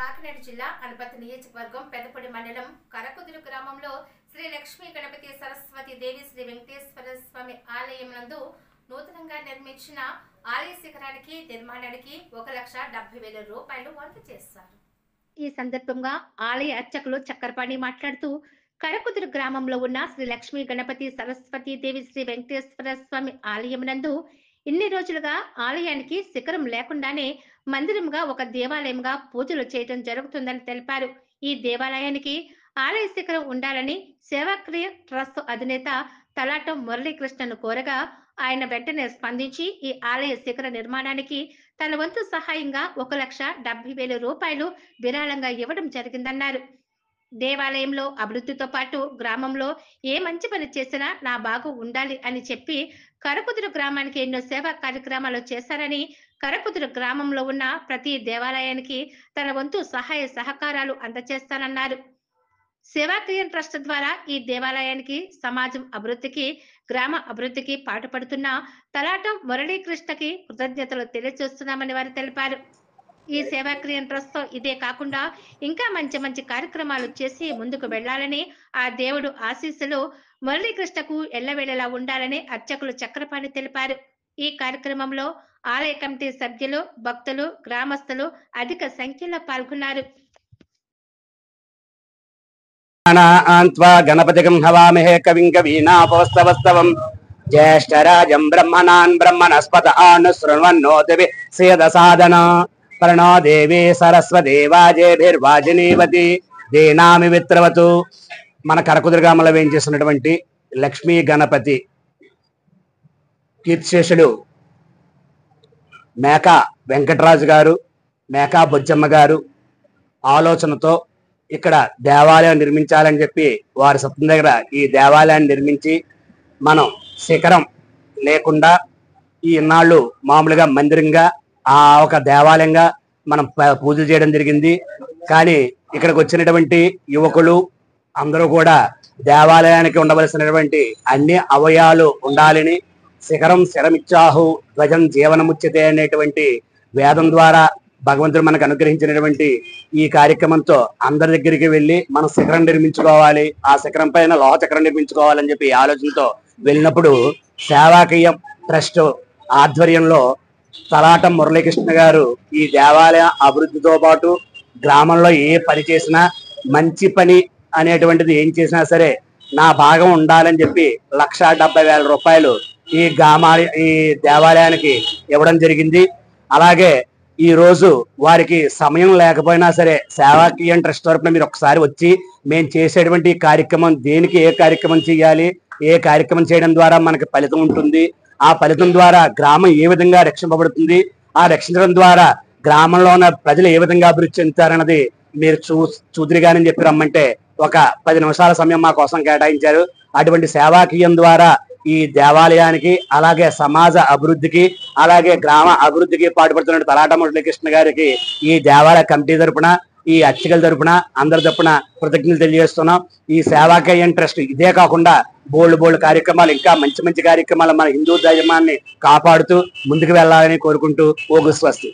కాకినాడ జిల్లా అనపర్తి నియోజకవర్గం పెదపొడి మండలం కరకుదురు గ్రామంలో శ్రీ లక్ష్మీ గణపతి సరస్వతి దేవి శ్రీ వెంకటేశ్వర స్వామి ఆలయం నందు నూతనంగా నిర్మించిన ఆలయ శిఖరానికి నిర్మాణానికి 1,70,000 రూపాయలు వసూలు చేశారు. ఈ సందర్భంగా ఆలయ అర్చకులు చక్కరపాణి మాట్లాడుతూ కరకుదురు గ్రామంలో ఉన్న శ్రీ లక్ష్మీ గణపతి సరస్వతి దేవి శ్రీ వెంకటేశ్వర స్వామి ఆలయం నందు ఇన్ని రోజులుగా ఆలయానికి శిఖరం లేకుండానే మందిరంగా ఒక దేవాలయంగా పూజలు చేయడం జరుగుతుందని తెలిపారు. ఈ దేవాలయానికి ఆలయ శిఖరం ఉండాలని సేవాక్రియ ట్రస్ట్ అధినేత తలాటం మురళీకృష్ణను కోరగా ఆయన వెంటనే స్పందించి ఈ ఆలయ శిఖర నిర్మాణానికి తన వంతు సహాయంగా 1,70,000 రూపాయలు విరాళంగా ఇవ్వడం జరిగిందన్నారు. దేవాలయంలో అభివృద్ధితో పాటు గ్రామంలో ఏ మంచి పని చేసినా నా బాగు ఉండాలి అని చెప్పి కరకుదురు గ్రామానికి ఎన్నో సేవా కార్యక్రమాలు చేశారని, కరకుదురు గ్రామంలో ఉన్న ప్రతి దేవాలయానికి తన వంతు సహాయ సహకారాలు అందజేస్తానన్నారు. సేవాక్రియ ట్రస్ట్ ద్వారా ఈ దేవాలయానికి సమాజం అభివృద్ధికి గ్రామ అభివృద్ధికి పాటుపడుతున్న తలాటం మురళీకృష్ణకి కృతజ్ఞతలు తెలియజేస్తున్నామని వారు తెలిపారు. ఈ సేవాక్రియ ట్రస్ట్ ఇదే కాకుండా ఇంకా మంచి మంచి కార్యక్రమాలు చేసి ముందుకు వెళ్లాలని, ఆ దేవుడు ఆశీస్సులు మురళీకృష్ణకు ఎల్లవేళలా ఉండాలని అర్చకులు చక్రపాణి తెలిపారు. ఈ కార్యక్రమంలో ఆలయ కమిటీ సభ్యులు, భక్తులు, గ్రామస్తులు అధిక సంఖ్యలో పాల్గొన్నారు. గణపతికం హవామహే కవిం కవీనాపవస్తవస్తవం జ్యేష్ఠరాజం బ్రహ్మణాన్ బ్రహ్మణస్పత శృణ్వన్నోతివి సేదసాదన ప్రణో దేవి సరస్వతి వాజేభిర్వాజినీవతి దీనామి విత్రవతు. మన కరకుదురు గ్రామంలో వేయించేసినటువంటి లక్ష్మీ గణపతి కీర్తిశేషుడు మేకా వెంకటరాజు గారు, మేకా బొజ్జమ్మ గారు ఆలోచనతో ఇక్కడ దేవాలయం నిర్మించాలని చెప్పి వారి సొంతం దగ్గర ఈ దేవాలయాన్ని నిర్మించి మనం శిఖరం లేకుండా ఈ ఇన్నాళ్ళు మామూలుగా మందిరంగా ఆ ఒక దేవాలయంగా మనం పూజలు చేయడం జరిగింది. కానీ ఇక్కడికి వచ్చినటువంటి యువకులు అందరూ కూడా దేవాలయానికి ఉండవలసినటువంటి అన్ని అవయాలు ఉండాలని, శిఖరం శరమిచ్చాహు ధ్వజం జీవనముచ్యతే అనేటువంటి వేదం ద్వారా భగవంతుడు మనకు అనుగ్రహించినటువంటి ఈ కార్యక్రమంతో అందరి దగ్గరికి వెళ్ళి మనం శిఖరం నిర్మించుకోవాలి, ఆ శిఖరం పైన లోహ చక్రం నిర్మించుకోవాలని చెప్పి ఆలోచనతో వెళ్ళినప్పుడు సేవాకీయం ట్రస్ట్ ఆధ్వర్యంలో తలాటం మురళీకృష్ణ గారు ఈ దేవాలయ అభివృద్ధితో పాటు గ్రామంలో ఏ పని చేసినా మంచి పని అనేటువంటిది ఏం చేసినా సరే నా భాగం ఉండాలని చెప్పి 1,70,000 రూపాయలు ఈ దేవాలయానికి ఇవ్వడం జరిగింది. అలాగే ఈ రోజు వారికి సమయం లేకపోయినా సరే సేవాకీయం ట్రస్ట్ తరపున మీరు ఒకసారి వచ్చి మేము చేసేటువంటి కార్యక్రమం దేనికి ఏ కార్యక్రమం చేయాలి, ఏ కార్యక్రమం చేయడం ద్వారా మనకి ఫలితం ఉంటుంది, ఆ ఫలితం ద్వారా గ్రామం ఏ విధంగా రక్షింపబడుతుంది, ఆ రక్షించడం ద్వారా గ్రామంలో ఉన్న ప్రజలు ఏ విధంగా అభివృద్ధి చెందుతారన్నది మీరు చూదురుగానని చెప్పి రమ్మంటే ఒక 10 నిమిషాల సమయం మా కోసం కేటాయించారు. అటువంటి సేవాకీయం ద్వారా ఈ దేవాలయానికి అలాగే సమాజ అభివృద్ధికి అలాగే గ్రామ అభివృద్ధికి పాటుపడుతున్న తలాటం మురళీకృష్ణ గారికి ఈ దేవాలయ కమిటీ తరపున ఈ అర్చకుల తరపున అందరి తరపున కృతజ్ఞతలు తెలియజేస్తున్నాం. ఈ సేవాకీయం ట్రస్ట్ ఇదే కాకుండా బోల్డ్ కార్యక్రమాలు ఇంకా మంచి మంచి కార్యక్రమాలు మన హిందూ ధర్మాన్ని కాపాడుతూ ముందుకు వెళ్ళాలని కోరుకుంటూ ఓగు స్వస్తి.